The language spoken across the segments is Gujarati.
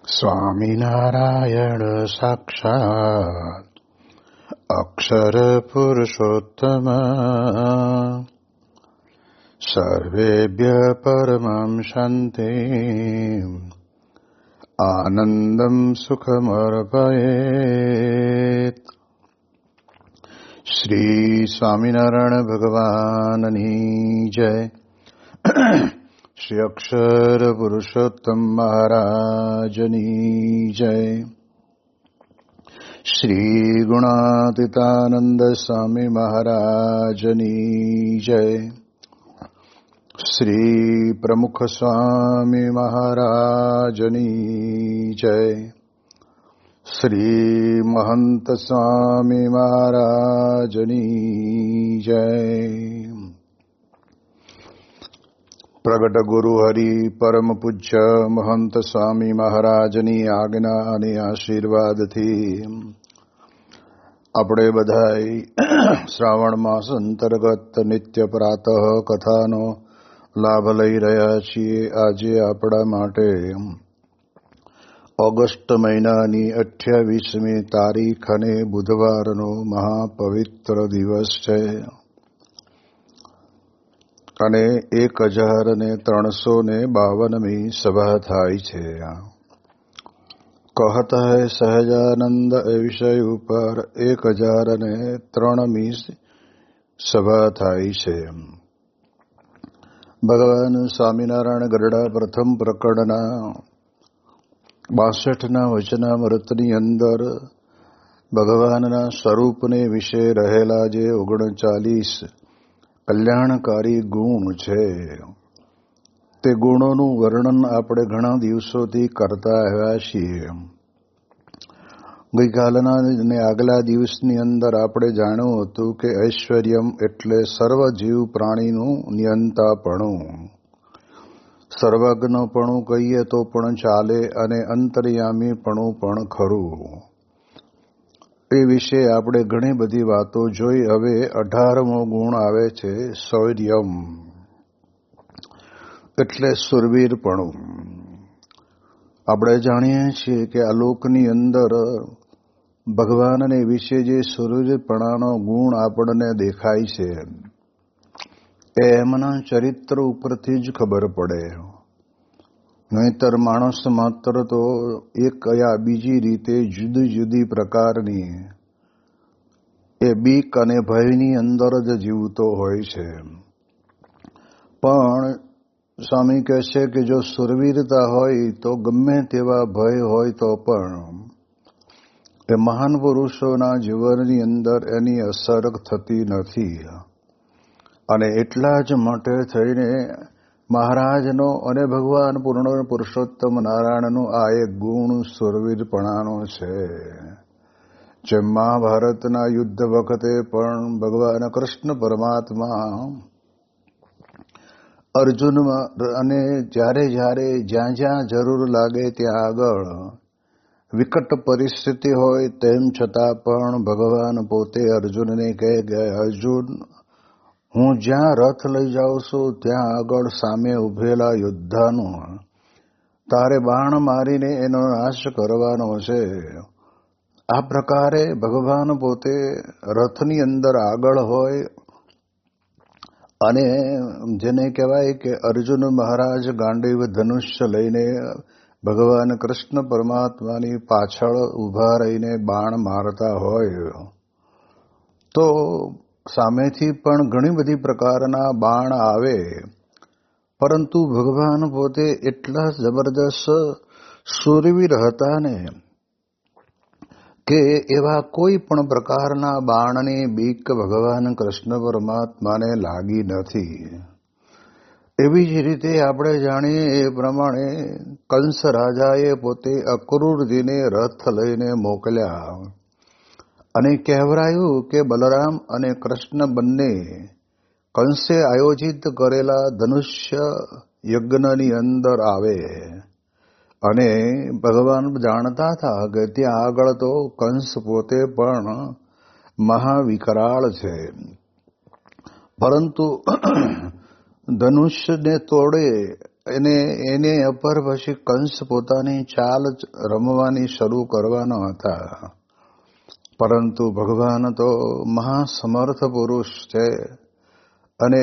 સ્વામિનારાયણ સાક્ષાત્ અક્ષર પુરુષોત્તમ સર્વેભ્ય પરમં શાંતિ આનંદમ સુખમર્પયેત. શ્રી સ્વામિનારાયણ ભગવાનની જય. શ્રી અક્ષર પુરુષોત્તમ મહારાજની જય. શ્રી ગુણાતીતાનંદ સ્વામી મહારાજની જય. શ્રી પ્રમુખ સ્વામી મહારાજની જય. શ્રી મહંત સ્વામી મહારાજની જય. પ્રગટ ગુરુ હરિ પરમ પૂજ્ય મહંત સ્વામી મહારાજની આજ્ઞા અને આશીર્વાદથી આપણે બધાય શ્રાવણ માસ અંતર્ગત નિત્ય પ્રાતઃ કથાનો લાભ લઈ રહ્યા છીએ. આજે આપણા માટે ઓગસ્ટ મહિનાની 28મી તારીખ અને બુધવારનો મહાપવિત્ર દિવસ છે અને 1352મી સભા થાય છે. કહત હૈ સહજાનંદ એ વિષય ઉપર 1003મી સભા થાય છે. ભગવાન સ્વામિનારાયણ ગરડા પ્રથમ પ્રકરણના 62ના વચનામૃતની અંદર ભગવાનના સ્વરૂપને વિશે રહેલા જે 39 કલ્યાણકારી ગુણ છે તે ગુણોનું વર્ણન આપણે ઘણા દિવસોથી કરતા આવ્યા છીએ. ગઈકાલના અને આગલા દિવસની અંદર આપણે જાણ્યું હતું કે ઐશ્વર્યમ એટલે સર્વ જીવ પ્રાણીનું નિયંતાપણું, સર્વજ્ઞપણું કહીએ તો પણ ચાલે અને અંતર્યામીપણું પણ ખરું. એ વિશે આપણે ઘણી બધી વાતો જોઈ. હવે 18મો ગુણ આવે છે શૌર્યમ એટલે સુરવીરપણું. આપણે જાણીએ છીએ કે આ લોકની અંદર ભગવાનને વિશે જે સુરવીરપણાનો ગુણ આપણને દેખાય છે એ એમના ચરિત્ર ઉપરથી જ ખબર પડે. નહીંતર માણસ માત્ર તો એક યા બીજી રીતે જુદી જુદી પ્રકારની એ બીક અને ભયની અંદર જ જીવતો હોય છે. પણ સ્વામી કહે છે કે જો સુરવીરતા હોય તો ગમે તેવા ભય હોય તો પણ એ મહાન પુરુષોના જીવનની અંદર એની અસર થતી નથી. અને એટલા જ માટે થઈને મહારાજનો અને ભગવાન પૂર્ણ પુરુષોત્તમ નારાયણનો આ એક ગુણ સુરવીરપણાનો છે. જેમ મહાભારતના યુદ્ધ વખતે પણ ભગવાન કૃષ્ણ પરમાત્મા અર્જુનમાં અને જ્યારે જ્યાં જ્યાં જરૂર લાગે ત્યાં આગળ વિકટ પરિસ્થિતિ હોય તેમ છતાં પણ ભગવાન પોતે અર્જુનને કહે કે અર્જુન, હું જ્યાં રથ લઈ જાઉં છું ત્યાં આગળ સામે ઉભેલા યોદ્ધાનું તારે બાણ મારીને એનો નાશ કરવાનો છે. આ પ્રકારે ભગવાન પોતે રથની અંદર આગળ હોય અને જેને કહેવાય કે અર્જુન મહારાજ ગાંડીવ ધનુષ્ય લઈને ભગવાન કૃષ્ણ પરમાત્માની પાછળ ઊભા રહીને બાણ મારતા હોય તો સામેથી પણ ઘણી બધી પ્રકારના બાણ આવે, પરંતુ ભગવાન પોતે એટલા જબરદસ્ત શૂરવીર હતા ને કે એવા કોઈ પણ પ્રકારના બાણની બીક ભગવાન કૃષ્ણ પરમાત્માને લાગી નથી. એવી જ રીતે આપણે જાણીએ એ પ્રમાણે કંસ રાજાએ પોતે અક્રૂરજીને રથ લઈને મોકલ્યા અને કહેવરાયું કે બલરામ અને કૃષ્ણ બંને કંસે આયોજિત કરેલા ધનુષ્ય યજ્ઞની અંદર આવે. અને ભગવાન જાણતા હતા કે ત્યાં આગળ તો કંસ પોતે પણ મહાવિકરાળ છે, પરંતુ ધનુષ્યને તોડે એને અપર પછી કંસ પોતાની ચાલ રમવાની શરૂ કરવાના હતા, પરંતુ ભગવાન તો મહાસમર્થ પુરુષ છે અને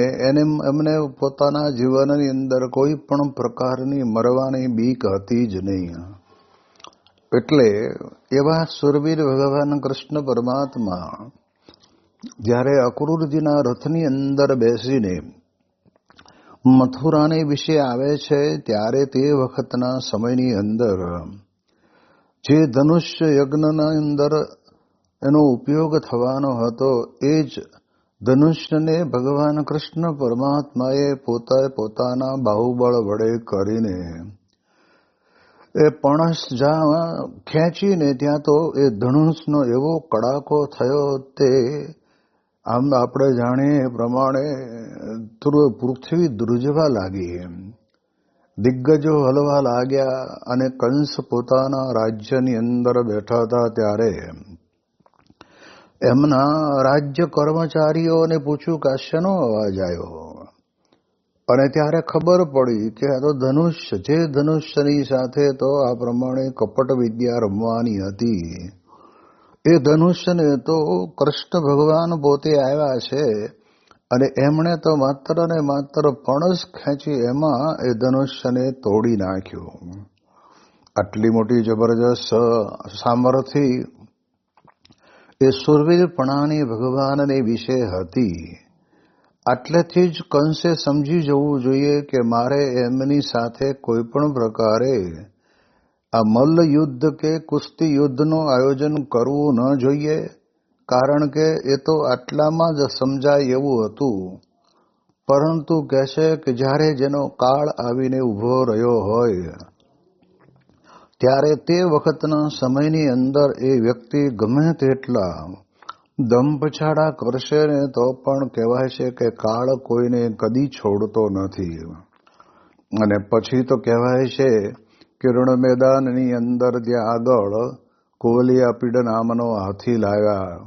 એમને પોતાના જીવનની અંદર કોઈ પણ પ્રકારની મરવાની બીક હતી જ નહીં. એટલે એવા સુરવીર ભગવાન કૃષ્ણ પરમાત્મા જ્યારે અક્રૂરજીના રથની અંદર બેસીને મથુરાને વિશે આવે છે, ત્યારે તે વખતના સમયની અંદર જે ધનુષ્ય યજ્ઞના અંદર એનો ઉપયોગ થવાનો હતો, એ જ ધનુષ્યને ભગવાન કૃષ્ણ પરમાત્માએ પોતાના બાહુબળ વડે કરીને એ પણસ જ્યાં ખેંચીને ત્યાં તો એ ધનુષનો એવો કડાકો થયો, તે આમ આપણે જાણીએ એ પ્રમાણે પૃથ્વી ધ્રુજવા લાગી, દિગ્ગજો હલવા લાગ્યા અને કંસ પોતાના રાજ્યની અંદર બેઠા હતા ત્યારે એમના રાજ્ય કર્મચારીઓને પૂછ્યું કે આ શેનો અવાજ આવ્યો, અને ત્યારે ખબર પડી કે આ તો ધનુષ્ય, જે ધનુષ્યની સાથે તો આ પ્રમાણે કપટ વિદ્યા રમવાની હતી, એ ધનુષ્યને તો કૃષ્ણ ભગવાન પોતે આવ્યા છે અને એમણે તો માત્ર ને માત્ર પણસ ખેંચી એમાં એ ધનુષ્યને તોડી નાખ્યું. આટલી મોટી જબરજસ્ત સામર્થ્ય એ સુરવીરપણાની ભગવાનની વિશે હતી. આટલેથી જ કંસે સમજી જવું જોઈએ કે મારે એમની સાથે કોઈ પણ પ્રકારે આ મલ્લ યુદ્ધ કે કુસ્તી યુદ્ધનું આયોજન કરવું ન જોઈએ, કારણ કે એ તો આટલામાં જ સમજાય એવું હતું. પરંતુ કહે છે કે જ્યારે જેનો કાળ આવીને ઊભો રહ્યો હોય, ત્યારે તે વખતના સમયની અંદર એ વ્યક્તિ ગમે તેટલા દંભછાડા કરશે ને તો પણ કહેવાય છે કે કાળ કોઈને કદી છોડતો નથી. અને પછી તો કહેવાય છે કે રણ મેદાનની અંદર ત્યાં આગળ કુવલિયાપીડ નામનો હાથી લાવ્યા,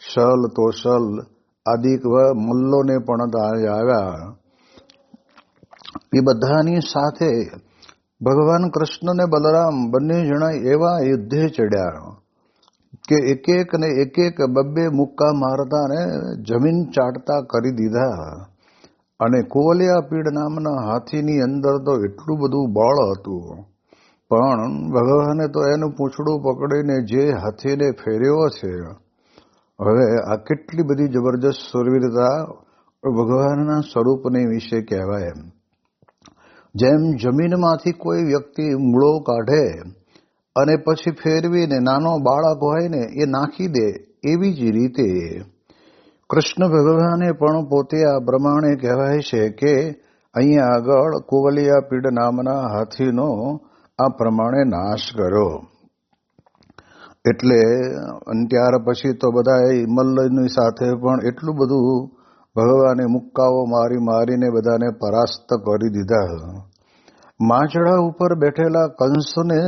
શલ તોશલ આદિ મલ્લોને પણ આવ્યા. એ બધાની સાથે ભગવાન કૃષ્ણ ને બલરામ બંને જણા એવા યુદ્ધે ચડ્યા કે એક ને એક બબ્બે મુક્કા મારતા ને જમીન ચાટતા કરી દીધા. અને કુવલિયાપીડ નામના હાથીની અંદર તો એટલું બધું બળ હતું, પણ ભગવાને તો એનું પૂંછડું પકડીને જે હાથીને ફેર્યો છે. હવે આ કેટલી બધી જબરજસ્ત સુરવીરતા ભગવાનના સ્વરૂપની વિશે કહેવાય. જેમ જમીનમાંથી કોઈ વ્યક્તિ મૂળો કાઢે અને પછી ફેરવીને નાનો બાળક હોય ને એ નાખી દે, એવી જ રીતે કૃષ્ણ ભગવાને પણ પોતે આ પ્રમાણે કહેવાય છે કે અહીંયા આગળ કુવલિયાપીડ નામના હાથીનો આ પ્રમાણે નાશ કર્યો. એટલે ત્યાર પછી તો બધા મલ્લની સાથે પણ એટલું બધું ભગવાને મુક્કાઓ મારીને બધાને પરાસ્ત કરી દીધા. માંચડા ઉપર બેઠેલા કંસને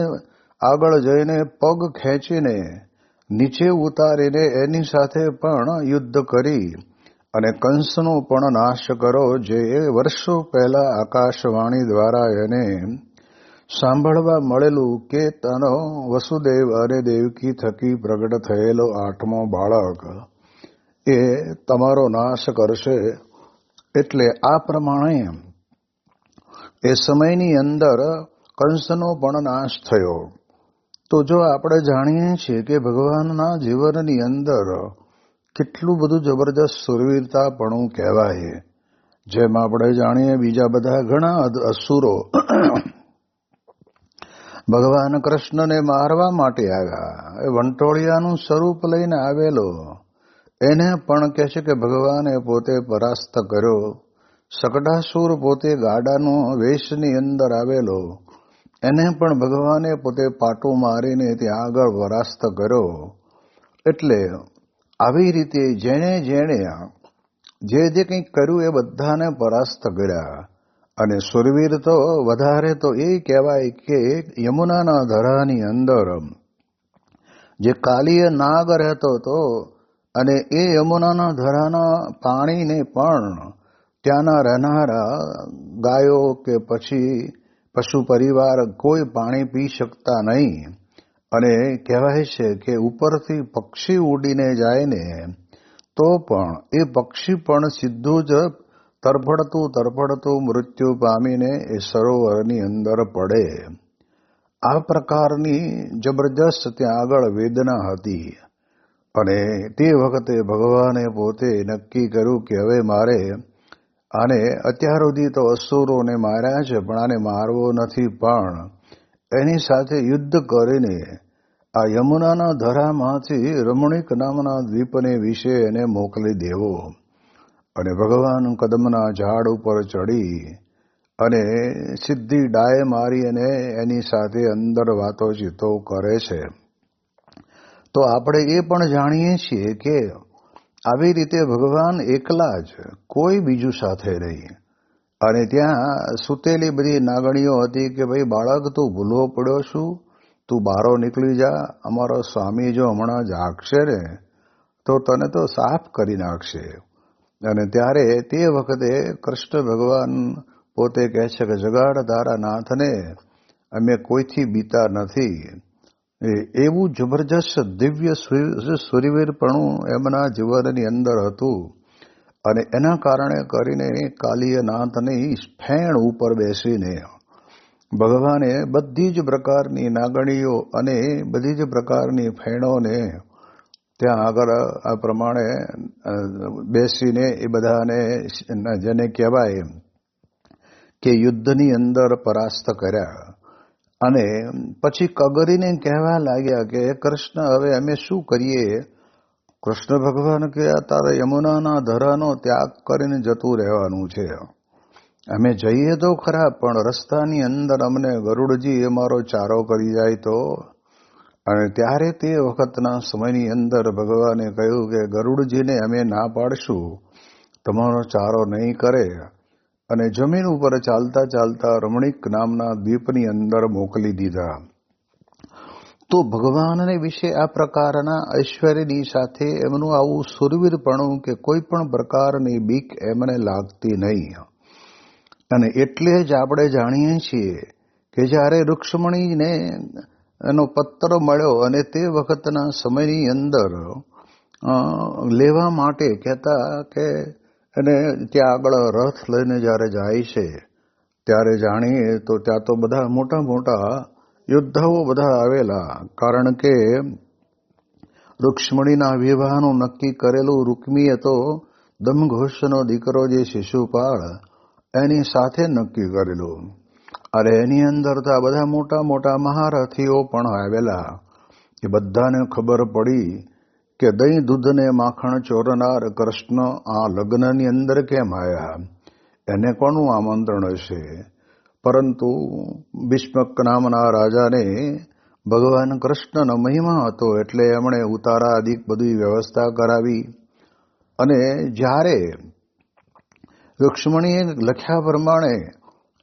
આગળ જઈને પગ ખેંચીને નીચે ઉતારીને એની સાથે પણ યુદ્ધ કરી અને કંસનો પણ નાશ કરો, જે વર્ષો પહેલા આકાશવાણી દ્વારા એને સાંભળવા મળેલું કે તનો વસુદેવ અને દેવકી થકી પ્રગટ થયેલો 8મો બાળક એ તમારો નાશ કરશે. એટલે આ પ્રમાણે એ સમયની અંદર કંસનો પણ નાશ થયો. તો જો આપણે જાણીએ છીએ કે ભગવાનના જીવનની અંદર કેટલું બધું જબરજસ્ત સુરવીરતાપણું કહેવાય. જેમ આપણે જાણીએ બીજા બધા ઘણા અસુરો ભગવાન કૃષ્ણને મારવા માટે આવ્યા, એ વંટોળિયાનું સ્વરૂપ લઈને આવેલો, એને પણ કહે છે કે ભગવાને પોતે પરાસ્ત કર્યો. શકટાસુર પોતે ગાડાનો વેશની અંદર આવેલો, એને પણ ભગવાને પોતે પાટું મારીને ત્યાં આગળ પરાસ્ત કર્યો. એટલે આવી રીતે જેણે જે કંઈક કર્યું એ બધાને પરાસ્ત કર્યા. અને સુરવીર તો વધારે તો એ કહેવાય કે યમુનાના ધરાની અંદર જે કાલીય નાગ રહેતો હતો, અને એ યમુનાના ધરાના પાણીને પણ ત્યાંના રહેનારા ગાયો કે પછી પશુ પરિવાર કોઈ પાણી પી શકતા નહીં. અને કહેવાય છે કે ઉપરથી પક્ષી ઉડીને જાય ને તો પણ એ પક્ષી પણ સીધું જ તરફડતું મૃત્યુ પામીને એ સરોવરની અંદર પડે. આ પ્રકારની જબરજસ્ત ત્યાં આગળ વેદના હતી. અને તે વખતે ભગવાને પોતે નક્કી કર્યું કે હવે મારે આને અત્યાર સુધી તો અસુરોને માર્યા છે, પણ આને મારવો નથી, પણ એની સાથે યુદ્ધ કરીને આ યમુનાના ધરામાંથી રમણીક નામના દ્વીપને વિશે એને મોકલી દેવો. અને ભગવાન કદમના ઝાડ ઉપર ચડી અને સીધી ડાય મારી અને એની સાથે અંદર વાતોચીતો કરે છે. તો આપણે એ પણ જાણીએ છીએ કે આવી રીતે ભગવાન એકલા જ, કોઈ બીજું સાથે નહીં. અને ત્યાં સૂતેલી બધી નાગણીઓ હતી કે ભાઈ બાળક તું ભૂલવો પડ્યો છું, તું બારો નીકળી જા, અમારો સ્વામી જો હમણાં જાગશે ને તો તને તો સાફ કરી નાખશે. અને ત્યારે તે વખતે કૃષ્ણ ભગવાન પોતે કહે છે કે જગાડ તારા નાથને અમે કોઈથી બીતા નથી. એવું જબરજસ્ત દિવ્ય સુરવીરપણું એમના જીવનની અંદર હતું. અને એના કારણે કરીને કાલીય નાથની ફેણ ઉપર બેસીને ભગવાને બધી જ પ્રકારની નાગણીઓ અને બધી જ પ્રકારની ફેણોને ત્યાં આગળ આ પ્રમાણે બેસીને એ બધાને જેને કહેવાય કે યુદ્ધની અંદર પરાસ્ત કર્યા. અને પછી કગરીને કહેવા લાગ્યા કે કૃષ્ણ હવે અમે શું કરીએ? કૃષ્ણ ભગવાન કે તારે યમુનાના ધરાનો ત્યાગ કરીને જતું રહેવાનું છે. અમે જઈએ તો ખરા, પણ રસ્તાની અંદર અમને ગરુડજી અમારો ચારો કરી જાય તો. અને ત્યારે તે વખતના સમયની અંદર ભગવાને કહ્યું કે ગરુડજીને અમે ના પાડશું, તમારો ચારો નહીં કરે. અને જમીન ઉપર ચાલતા ચાલતા રમણીક નામના દ્વીપની અંદર મોકલી દીધા. તો ભગવાનને વિશે આ પ્રકારના ઐશ્વર્યની સાથે એમનું આવું સુરવીરપણું કે કોઈ પણ પ્રકારની બીક એમને લાગતી નહીં. અને એટલે જ આપણે જાણીએ છીએ કે જ્યારે રુક્ષ્મણીને એનો પત્ર મળ્યો અને તે વખતના સમયની અંદર લેવા માટે કહેતા કે અને ત્યાં આગળ રથ લઈને જ્યારે જાય છે ત્યારે જાણીએ તો ત્યાં તો બધા મોટા મોટા યોદ્ધાઓ બધા આવેલા. કારણ કે રુક્ષ્મણીના વિવાહનું નક્કી કરેલું રૂક્મીએ તો દમઘોષનો દીકરો જે શિશુપાળ એની સાથે નક્કી કરેલું. અને એની અંદર તો બધા મોટા મોટા મહારથીઓ પણ આવેલા. એ બધાને ખબર પડી કે દહીં દૂધને માખણ ચોરનાર કૃષ્ણ આ લગ્નની અંદર કેમ આવ્યા, એને કોનું આમંત્રણ હશે? પરંતુ ભીષ્મક નામના રાજાને ભગવાન કૃષ્ણનો મહિમા હતો એટલે એમણે ઉતારા આદિક બધી વ્યવસ્થા કરાવી. અને જ્યારે રુક્ષ્મણીએ લખ્યા પ્રમાણે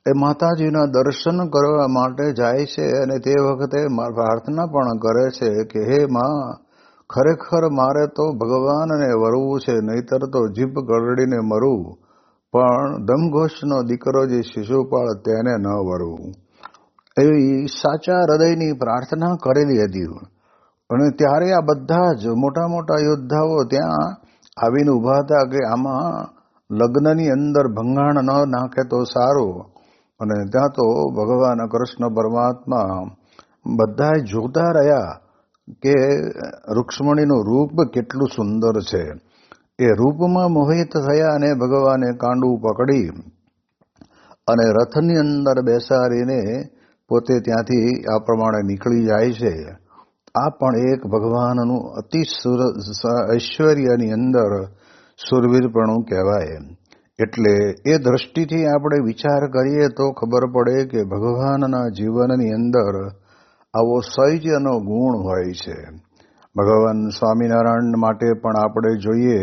એ માતાજીના દર્શન કરવા માટે જાય છે અને તે વખતે પ્રાર્થના પણ કરે છે કે હે માં, ખરેખર મારે તો ભગવાનને વરવું છે, નહીતર તો જીભ ગરડીને મરું, પણ દમઘોષનો દીકરો જે શિશુપાળ તેને ન વરવું. એવી સાચા હૃદયની પ્રાર્થના કરેલી હતી. અને ત્યારે આ બધા જ મોટા મોટા યોદ્ધાઓ ત્યાં આવીને ઉભા હતા કે આમાં લગ્નની અંદર ભંગાણ ન નાખે તો સારું. અને ત્યાં તો ભગવાન કૃષ્ણ પરમાત્મા બધા જોતા રહ્યા કે રુક્ષ્મણીનું રૂપ કેટલું સુંદર છે. એ રૂપમાં મોહિત થયા અને ભગવાને કાંડું પકડી અને રથની અંદર બેસાડીને પોતે ત્યાંથી આ પ્રમાણે નીકળી જાય છે. આ પણ એક ભગવાનનું અતિ ઐશ્વર્યની અંદર સુરવીરપણું કહેવાય. એટલે એ દ્રષ્ટિથી આપણે વિચાર કરીએ તો ખબર પડે કે ભગવાનના જીવનની અંદર આવો સૌજ્યનો ગુણ હોય છે. ભગવાન સ્વામિનારાયણ માટે પણ આપણે જોઈએ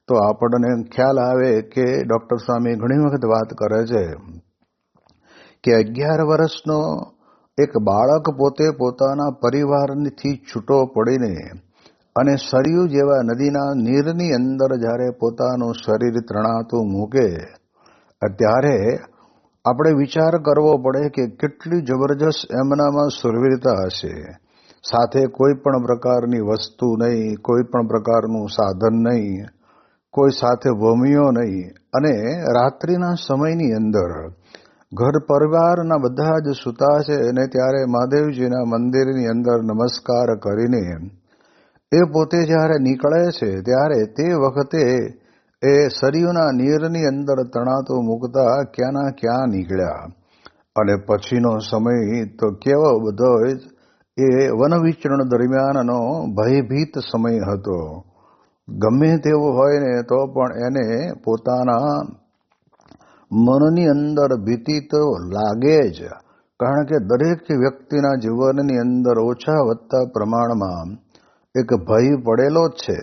તો આપણને ખ્યાલ આવે કે ડૉક્ટર સ્વામી ઘણી વખત વાત કરે છે કે 11 વર્ષનો એક બાળક પોતે પોતાના પરિવારથી છૂટો પડીને અને સરયુ જેવા નદીના નીરની અંદર જ્યારે પોતાનું શરીર તણાતું મૂકે ત્યારે આપણે વિચાર કરવો પડે કે કેટલી જબરજસ્ત એમનામાં સુરવીરતા હશે. સાથે કોઈ પણ પ્રકારની વસ્તુ નહીં, કોઈ પણ પ્રકારનું સાધન નહીં, કોઈ સાથે ભૂમિઓ નહીં, અને રાત્રિના સમયની અંદર ઘર પરિવારના બધા જ સૂતા છે અને ત્યારે મહાદેવજીના મંદિરની અંદર નમસ્કાર કરીને એ પોતે જ્યારે નીકળે છે ત્યારે તે વખતે એ સરયુના નીરની અંદર તણાતો મૂકતા ક્યાંના ક્યાં નીકળ્યા. અને પછીનો સમય તો કેવો બધો એ વનવિચરણ દરમિયાનનો ભયભીત સમય હતો. ગમે તેવું હોય ને તો પણ એને પોતાના મનની અંદર ભીતિ તો લાગે જ, કારણ કે દરેક વ્યક્તિના જીવનની અંદર ઓછા વત્તા પ્રમાણમાં એક ભય પડેલો જ છે.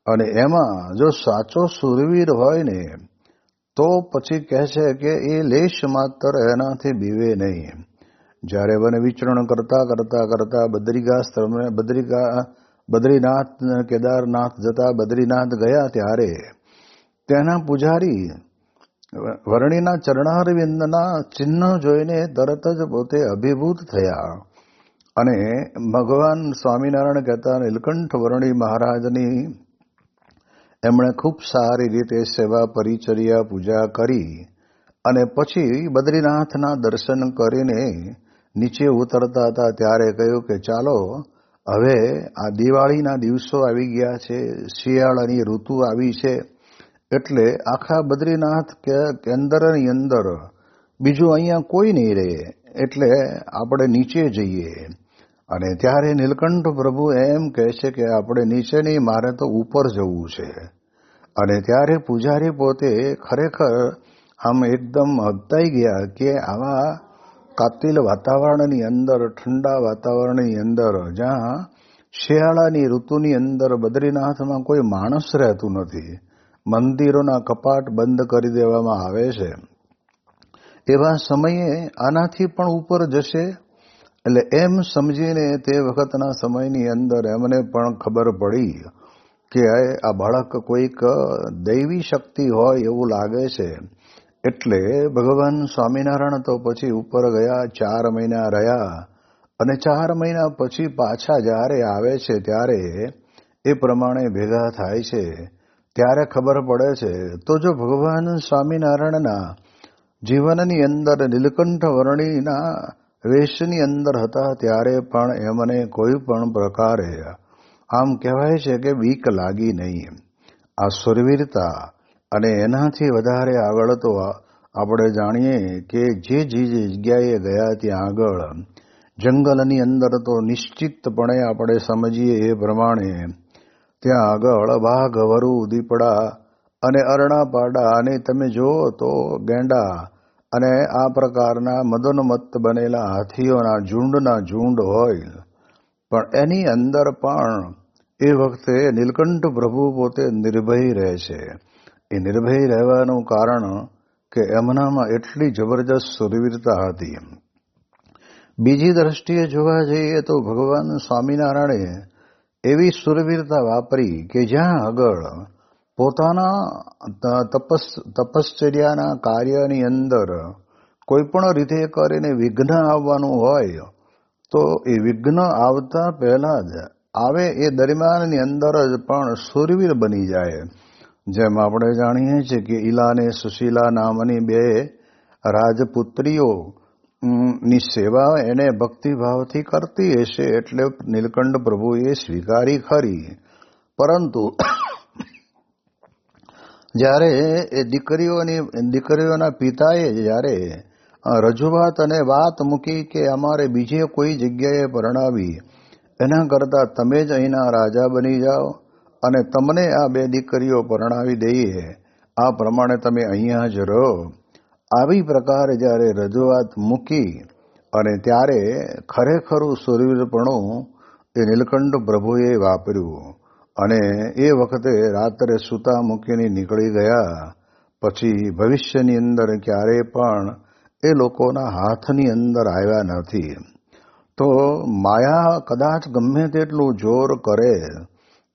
અને એમાં જો સાચો સુરવીર હોય ને તો પછી કહે છે કે એ લેશ માત્ર એનાથી બીવે નહીં. જ્યારે વન વિચરણ કરતા કરતા કરતા બદ્રીનાથ કેદારનાથ જતા બદ્રીનાથ ગયા ત્યારે ત્યાંના પૂજારી વર્ણિના ચરણારવિંદના ચિહ્ન જોઈને તરત જ પોતે અભિભૂત થયા. અને ભગવાન સ્વામિનારાયણ કહેતા નીલકંઠ વર્ણી મહારાજની એમણે ખૂબ સારી રીતે સેવા પરિચર્યા પૂજા કરી અને પછી બદ્રીનાથના દર્શન કરીને નીચે ઉતરતા હતા ત્યારે કહ્યું કે ચાલો હવે આ દિવાળીના દિવસો આવી ગયા છે, શિયાળાની ઋતુ આવી છે, એટલે આખા બદ્રીનાથ કેન્દ્રની અંદર બીજું અહીંયા કોઈ નહીં રહે, એટલે આપણે નીચે જઈએ. અને ત્યારે નીલકંઠ પ્રભુ એમ કહે છે કે આપણે નીચે નહીં, મારે તો ઉપર જવું છે. અને ત્યારે પૂજારી પોતે ખરેખર આમ એકદમ હબતાઈ ગયા કે આવા કાતિલ વાતાવરણની અંદર, ઠંડા વાતાવરણની અંદર, જ્યાં શિયાળાની ઋતુની અંદર બદ્રીનાથમાં કોઈ માણસ રહેતું નથી, મંદિરોના કપાટ બંધ કરી દેવામાં આવે છે, એવા સમયે આનાથી પણ ઉપર જશે. એટલે એમ સમજીને તે વખતના સમયની અંદર એમને પણ ખબર પડી કે આ બાળક કોઈક દૈવી શક્તિ હોય એવું લાગે છે. એટલે ભગવાન સ્વામિનારાયણ તો પછી ઉપર ગયા, 4 મહિના રહ્યા, અને 4 મહિના પછી પાછા જ્યારે આવે છે ત્યારે એ પ્રમાણે ભેગા થાય છે. ત્યારે ખબર પડે છે તો જો ભગવાન સ્વામિનારાયણના જીવનની અંદર નીલકંઠ વર્ણીના વેશની અંદર હતા ત્યારે પણ એમને કોઈ પણ પ્રકારે આમ કહેવાય છે કે બીક લાગી નહીં. આ સુરવીરતા. અને એનાથી વધારે આગળ તો આપણે જાણીએ કે જે જગ્યાએ ગયા ત્યાં આગળ જંગલની અંદર તો નિશ્ચિતપણે આપણે સમજીએ એ પ્રમાણે ત્યાં આગળ વાઘ, વરુ, દીપડા અને અરણાપાડા અને તમે જુઓ તો ગેંડા અને આ પ્રકારના મદોન્મત્ત બનેલા હાથીઓના ઝુંડ હોય. પણ એની અંદર પણ એ વખતે નીલકંઠ પ્રભુ પોતે નિર્ભય રહે છે. એ નિર્ભય રહેવાનું કારણ કે એમનામાં એટલી જબરજસ્ત સુરવીરતા હતી. બીજી દ્રષ્ટિએ જોવા જઈએ તો ભગવાન સ્વામિનારાયણે એવી સુરવીરતા વાપરી કે જ્યાં આગળ પોતાના તપશ્ચર્યાના કાર્યની અંદર કોઈ પણ રીતે કરીને વિઘ્ન આવવાનું હોય તો એ વિઘ્ન આવતા પહેલા જ આવે એ દરમિયાનની અંદર જ પણ સુરવીર બની જાય. જેમ આપણે જાણીએ છીએ કે ઈલા અને સુશીલા નામની 2 રાજપુત્રીઓ ની સેવા એને ભક્તિભાવથી કરતી હશે એટલે નીલકંઠ પ્રભુએ સ્વીકારી ખરી. પરંતુ જ્યારે એ દીકરીઓના પિતાએ જ્યારે રજૂઆત અને વાત મૂકી કે અમારે બીજે કોઈ જગ્યાએ પરણાવી, એના કરતાં તમે જ અહીંના રાજા બની જાઓ અને તમને આ 2 દીકરીઓ પરણાવી દઈએ, આ પ્રમાણે તમે અહીંયા જ રહો, આવી પ્રકારે જ્યારે રજૂઆત મૂકી અને ત્યારે ખરેખરું સુરવીરપણું એ નીલકંઠ પ્રભુએ વાપર્યું. અને એ વખતે રાત્રે સૂતા મૂકીને નીકળી ગયા. પછી ભવિષ્યની અંદર ક્યારેય પણ એ લોકોના હાથની અંદર આવ્યા નથી. તો માયા કદાચ ગમે તેટલું જોર કરે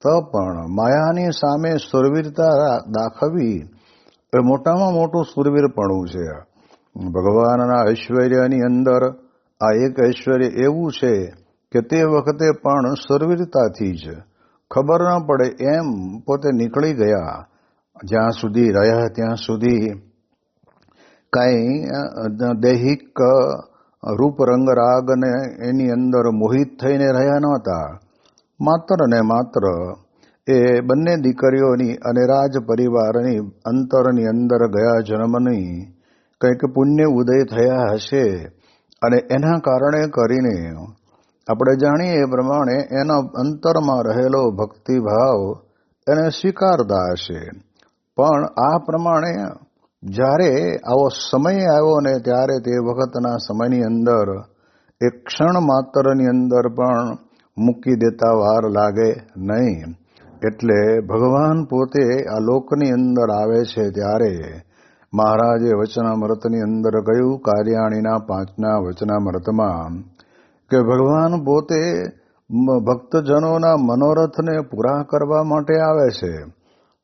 તો પણ માયાની સામે સુરવીરતા દાખવવી એ મોટામાં મોટું સુરવીરપણું છે. ભગવાનના ઐશ્વર્યની અંદર આ એક ઐશ્વર્ય એવું છે કે તે વખતે પણ સુરવીરતાથી જ ખબર ન પડે એમ પોતે નીકળી ગયા. જ્યાં સુધી રહ્યા ત્યાં સુધી કાંઈ દૈહિક રૂપ રંગ રાગ ને એની અંદર મોહિત થઈને રહ્યા નહોતા. માત્ર ને માત્ર એ બંને દીકરીઓની અને રાજ પરિવારની અંતરની અંદર ગયા જન્મની કંઈક પુણ્ય ઉદય થયા હશે અને એના કારણે કરીને આપણે જાણીએ એ પ્રમાણે એના અંતરમાં રહેલો ભક્તિભાવ એને સ્વીકારતા હશે. પણ આ પ્રમાણે જ્યારે આવો સમય આવ્યો ને ત્યારે તે વખતના સમયની અંદર એક ક્ષણ માત્રની અંદર પણ મૂકી દેતા વાર લાગે નહીં. એટલે ભગવાન પોતે આ લોકની અંદર આવે છે ત્યારે મહારાજે વચનામૃતની અંદર કહ્યું, કાર્યાણીના 5ના વચનામૃતમાં, કે ભગવાન પોતે ભક્તજનોના મનોરથને પૂરા કરવા માટે આવે છે.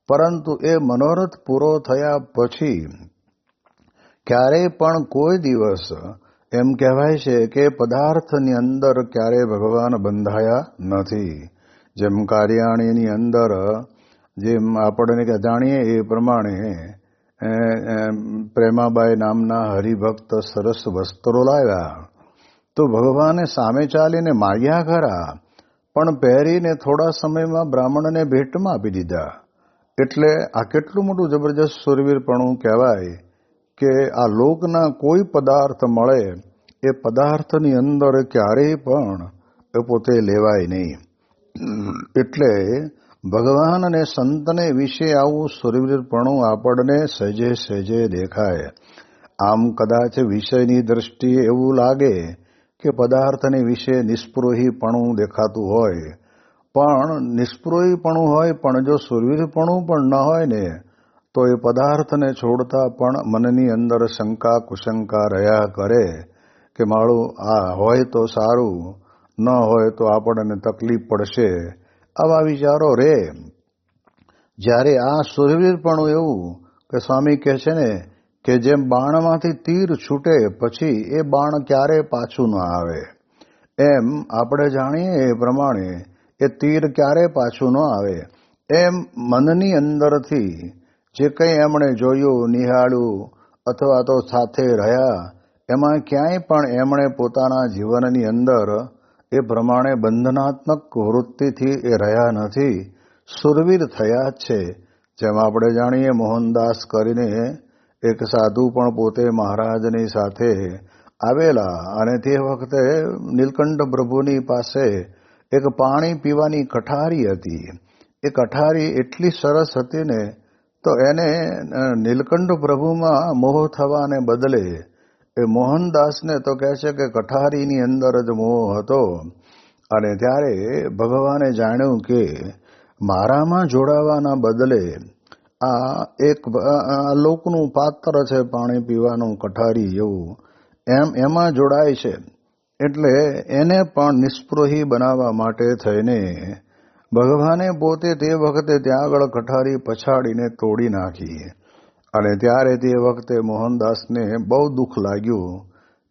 પરંતુ એ મનોરથ પૂરો થયા પછી ક્યારેય પણ કોઈ દિવસ એમ કહેવાય છે કે પદાર્થની અંદર ક્યારેય ભગવાન બંધાયા નથી. જેમ કાર્યાણીની અંદર જેમ આપણે જાણીએ એ પ્રમાણે પ્રેમાબાઈ નામના હરિભક્ત સરસ વસ્ત્રો લાવ્યા તો ભગવાને સામે ચાલીને માગ્યા ખરા, પણ પહેરીને થોડા સમયમાં બ્રાહ્મણને ભેટમાં આપી દીધા. એટલે આ કેટલું મોટું જબરજસ્ત સુરવીરપણું કહેવાય કે આ લોકના કોઈ પદાર્થ મળે એ પદાર્થની અંદર ક્યારેય પણ એ પોતે લેવાય નહીં. એટલે ભગવાન અને સંતને વિશે આવું સુરવીરપણું આપણને સહેજે સહેજે દેખાય. આમ કદાચ વિષયની દ્રષ્ટિએ એવું લાગે કે પદાર્થને વિશે નિસ્પૃહીપણું દેખાતું હોય, પણ નિસ્પૃહીપણું હોય પણ જો સુરવીરપણું પણ ન હોય ને તો એ પદાર્થને છોડતા પણ મનની અંદર શંકા કુશંકા રહ્યા કરે કે મારું આ હોય તો સારું, ન હોય તો આપણને તકલીફ પડશે, આવા વિચારો રે. જ્યારે આ સુરવીરપણું એવું કે સ્વામી કહે છે ને કે જેમ બાણમાંથી તીર છૂટે પછી એ બાણ ક્યારે પાછું ન આવે, એમ આપણે જાણીએ એ પ્રમાણે એ તીર ક્યારે પાછું ન આવે. એમ મનની અંદરથી જે કંઈ એમણે જોયું, નિહાળ્યું અથવા તો સાથે રહ્યા, એમાં ક્યાંય પણ એમણે પોતાના જીવનની અંદર એ પ્રમાણે બંધનાત્મક વૃત્તિથી એ રહ્યા નથી, સુરવીર થયા જ છે. જેમ આપણે જાણીએ મોહનદાસ કરીને એક સાધુ પણ પોતે મહારાજની સાથે આવેલા અને તે વખતે નીલકંઠ પ્રભુની પાસે એક પાણી પીવાની કઠારી હતી. એ કઠારી એટલી સરસ હતી ને તો એને નીલકંઠ પ્રભુમાં મોહ થવાને બદલે એ મોહનદાસને તો કહે છે કે કઠારીની અંદર જ મોહ હતો. અને ત્યારે ભગવાને જાણ્યું કે મારામાં જોડાવાના બદલે આ એક લોકનું પાત્ર છે, પાણી પીવાનું કઠારી જેવું, એમાં જોડાય છે. એટલે એને પણ નિસ્પૃહી બનાવવા માટે થઈને ભગવાને પોતે તે વખતે ત્યાં આગળ કઠારી પછાડીને તોડી નાખી. અને ત્યારે તે વખતે મોહનદાસને બહુ દુઃખ લાગ્યું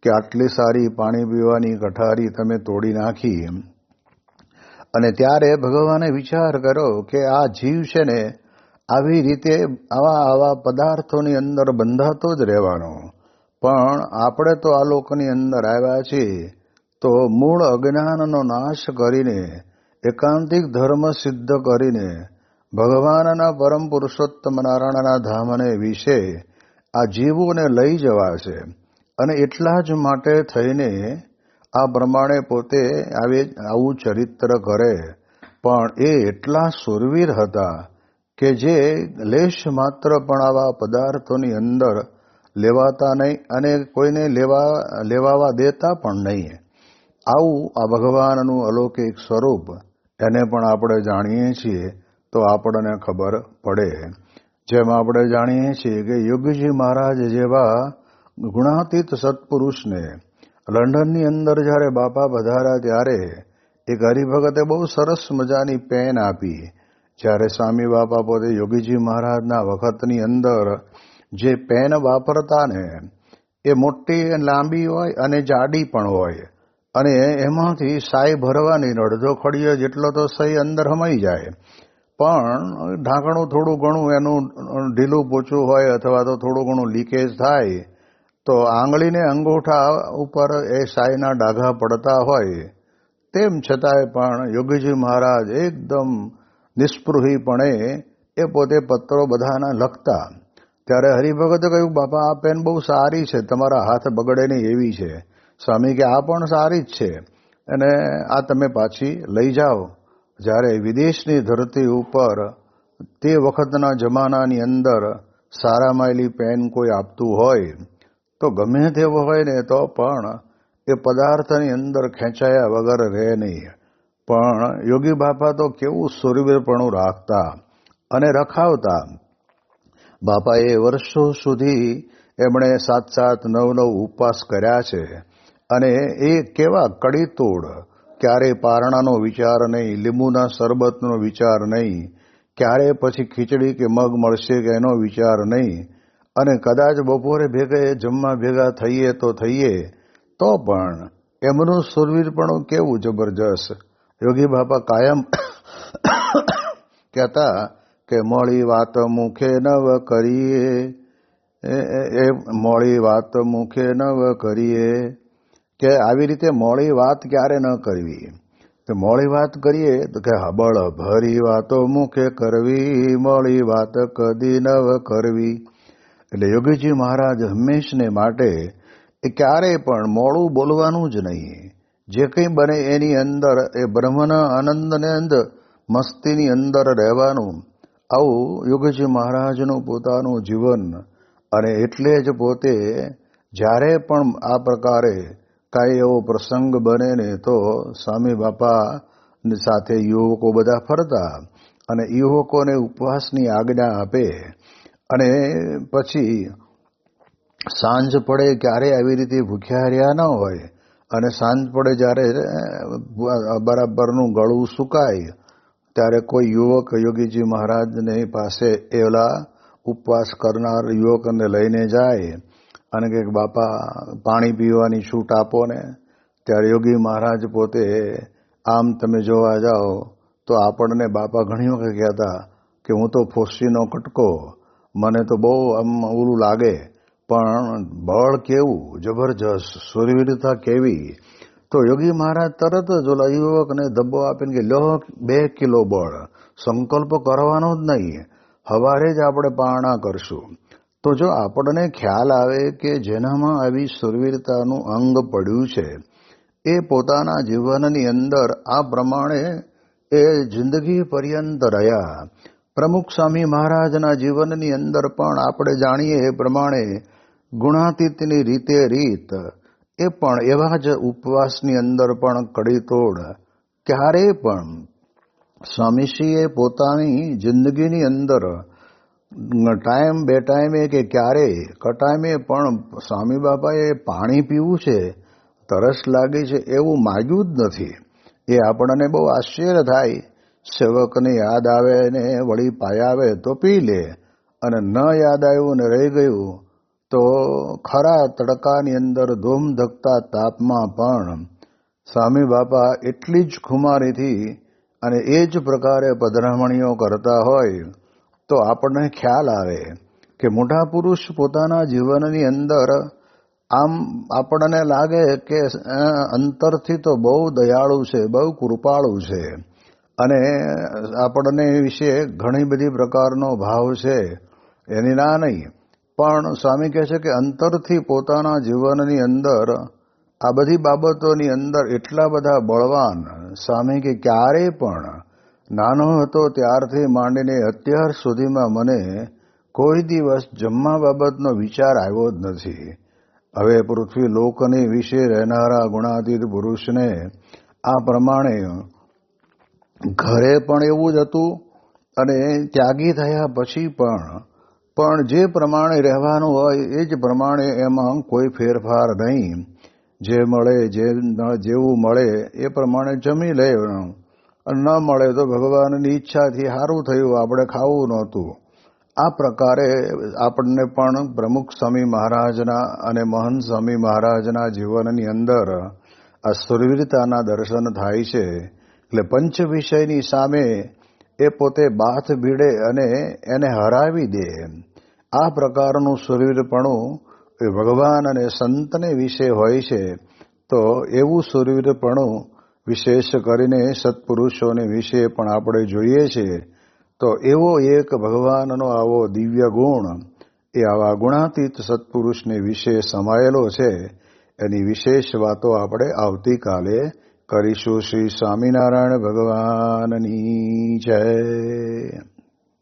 કે આટલી સારી પાણી પીવાની કઠારી તમે તોડી નાખી. અને ત્યારે ભગવાને વિચાર કર્યો કે આ જીવ છે ને આવી રીતે આવા પદાર્થોની અંદર બંધાતો જ રહેવાનો, પણ આપણે તો આ લોકની અંદર આવ્યા છીએ તો મૂળ અજ્ઞાનનો નાશ કરીને એકાંતિક ધર્મ સિદ્ધ કરીને ભગવાનના પરમ પુરુષોત્તમ નારાયણના ધામને વિશે આ જીવોને લઈ જવા છે. અને એટલા જ માટે થઈને આ પ્રમાણે પોતે આવું ચરિત્ર કરે. પણ એ એટલા સુરવીર હતા કે જે લેશ માત્ર પણ આવા પદાર્થોની અંદર લેવાતા નહીં અને કોઈને લેવાવા દેતા પણ નહીં. આવું આ ભગવાનનું અલૌકિક સ્વરૂપ એને પણ આપણે જાણીએ છીએ તો આપણને ખબર પડે. જેમ આપણે જાણીએ છીએ કે યોગીજી મહારાજ જેવા ગુણાતીત સત્પુરુષને લંડનની અંદર જ્યારે બાપા પધાર્યા ત્યારે એક હરિભગતે બહુ સરસ મજાની પેન આપી. જ્યારે સ્વામી બાપા પોતે યોગીજી મહારાજના વખતની અંદર જે પેન વાપરતા ને એ મોટી લાંબી હોય અને જાડી પણ હોય, અને એમાંથી સાઈ ભરવાની અડધો ખડીયો જેટલો તો સહી અંદર હમાઈ જાય, પણ ઢાંકણું થોડું ઘણું એનું ઢીલું પોચું હોય અથવા તો થોડું ઘણું લીકેજ થાય તો આંગળીને અંગૂઠા ઉપર એ સાઈના ડાઘા પડતા હોય. તેમ છતાંય પણ યોગીજી મહારાજ એકદમ નિસ્પૃહીપણે એ પોતે પત્રો બધાના લખતા. ત્યારે હરિભગતે કહ્યું, બાપા આ પેન બહુ સારી છે, તમારા હાથ બગડે નહીં એવી છે. સ્વામી કે આ પણ સારી જ છે અને આ તમે પાછી લઈ જાઓ. જ્યારે વિદેશની ધરતી ઉપર તે વખતના જમાનાની અંદર સારા માયલી પેન કોઈ આપતું હોય તો ગમે તેવો હોય ને તો પણ એ પદાર્થની અંદર ખેંચાયા વગર રહે નહીં. પણ યોગી બાપા તો કેવું સુરવીરપણું રાખતા અને રખાવતા. બાપાએ વર્ષો સુધી એમણે 7-7, 9-9 ઉપવાસ કર્યા છે અને એ કેવા કડીતોડ, ક્યારેય પારણાનો વિચાર નહીં, લીંબુના શરબતનો વિચાર નહીં, ક્યારે પછી ખીચડી કે મગ મળશે કે એનો વિચાર નહીં, અને કદાચ બપોરે ભેગા જમવા ભેગા થઈએ તો થઈએ તો પણ એમનું સુરવીરપણું કેવું જબરજસ્ત. યોગી બાપા કાયમ કહેતા કે મોડી વાત મુખે નવ કરીએ, એ મોડી વાત મુખે નવ કરીએ, કે આવી રીતે મોડી વાત ક્યારે ન કરવી. તો મોડી વાત કરીએ તો કે હબળ ભરી વાતો મુખે કરવી, મોડી વાત કદી નવ કરવી. એટલે યોગીજી મહારાજ હંમેશને માટે એ ક્યારેય પણ મોડું બોલવાનું જ નહીં. જે કંઈ બને એની અંદર એ બ્રહ્મના આનંદને અંદર મસ્તીની અંદર રહેવાનું. આવું યોગીજી મહારાજનું પોતાનું જીવન. અને એટલે જ પોતે જ્યારે પણ આ પ્રકારે કાંઈ એવો પ્રસંગ બને ને તો સ્વામી બાપા સાથે યુવકો બધા ફરતા અને યુવકોને ઉપવાસની આજ્ઞા આપે. અને પછી સાંજ પડે ક્યારે આવી રીતે ભૂખ્યા રહ્યા ન હોય અને સાંજ પડે જ્યારે બરાબરનું ગળું સુકાય ત્યારે કોઈ યુવક યોગીજી મહારાજની પાસે એલા ઉપવાસ કરનાર યુવકને લઈને જાય અને કે બાપા પાણી પીવાની છૂટ આપો ને. ત્યારે યોગી મહારાજ પોતે આમ તમે જોવા જાઓ તો આપણને બાપા ઘણી વખત કહેતા કે હું તો ફોસીનો કટકો, મને તો બહુ આમ ઓલું લાગે, પણ બળ કેવું જબરજસ્ત, સુરવીરતા કેવી. તો યોગી મહારાજ તરત જ ઓલા યુવકને ધબ્બો આપીને કે લો 2 કિલો બળ, સંકલ્પ કરવાનો જ નહીં, સવારે જ આપણે પારણા કરશું. તો જો આપણને ખ્યાલ આવે કે જેનામાં આવી સુરવીરતાનું અંગ પડ્યું છે એ પોતાના જીવનની અંદર આ પ્રમાણે એ જિંદગી પર્યંત રહ્યા. પ્રમુખ સ્વામી મહારાજના જીવનની અંદર પણ આપણે જાણીએ એ પ્રમાણે ગુણાતીતની રીતે રીત એ પણ એવા જ ઉપવાસની અંદર પણ કડીતોડ. ક્યારેય પણ સ્વામીશ્રીએ પોતાની જિંદગીની અંદર ટાઈમ બે ટાઈમે કે ક્યારેય કટાઈમે પણ સ્વામી બાપાએ પાણી પીવું છે, તરસ લાગી છે એવું માગ્યું જ નથી. એ આપણને બહુ આશ્ચર્ય થાય. સેવકને યાદ આવે ને વળી પાયાવે તો પી લે, અને ન યાદ આવ્યું ને રહી ગયું તો ખરા તડકાની અંદર ધૂમ ધકતા તાપમાં પણ સ્વામી બાપા એટલી જ ખુમારીથી અને એ જ પ્રકારે પધરામણીઓ કરતા હોય તો આપણને ખ્યાલ આવે કે મોટા પુરુષ પોતાના જીવનની અંદર આમ આપણને લાગે કે અંતરથી તો બહુ દયાળુ છે, બહુ કૃપાળુ છે અને આપણને વિશે ઘણી બધી પ્રકારનો ભાવ છે, એની ના નહીં. પણ સ્વામી કહે છે કે અંતરથી પોતાના જીવનની અંદર આ બધી બાબતોની અંદર એટલા બધા બળવાન. સ્વામી કે ક્યારેય પણ નાનો હતો ત્યારથી માંડીને અત્યાર સુધીમાં મને કોઈ દિવસ જમવા બાબતનો વિચાર આવ્યો જ નથી. હવે પૃથ્વી લોકની વિશે રહેનારા ગુણાતીત પુરુષને આ પ્રમાણે ઘરે પણ એવું જ હતું અને ત્યાગી થયા પછી પણ જે પ્રમાણે રહેવાનું હોય એ જ પ્રમાણે એમાં કોઈ ફેરફાર નહીં. જે મળે જેવું મળે એ પ્રમાણે જમી લેવાનું ન મળે તો ભગવાનની ઈચ્છાથી સારું થયું, આપણે ખાવું નહોતું. આ પ્રકારે આપણને પણ પ્રમુખ સ્વામી મહારાજના અને મહંત સ્વામી મહારાજના જીવનની અંદર આ સુરવીરતાના દર્શન થાય છે. એટલે પંચ વિષયની સામે એ પોતે બાથ ભીડે અને એને હરાવી દે. આ પ્રકારનું સુરવીરપણું એ ભગવાન અને સંતને વિશે હોય છે. તો એવું સુરવીરપણું વિશેષ કરીને સત્પુરુષોને વિશે પણ આપણે જોઈએ છીએ. તો એવો એક ભગવાનનો આવો દિવ્ય ગુણ એ આવા ગુણાતીત સત્પુરુષને વિશે સમાયેલો છે. એની વિશેષ વાતો આપણે આવતીકાલે કરીશું. શ્રી સ્વામિનારાયણ ભગવાનની જય.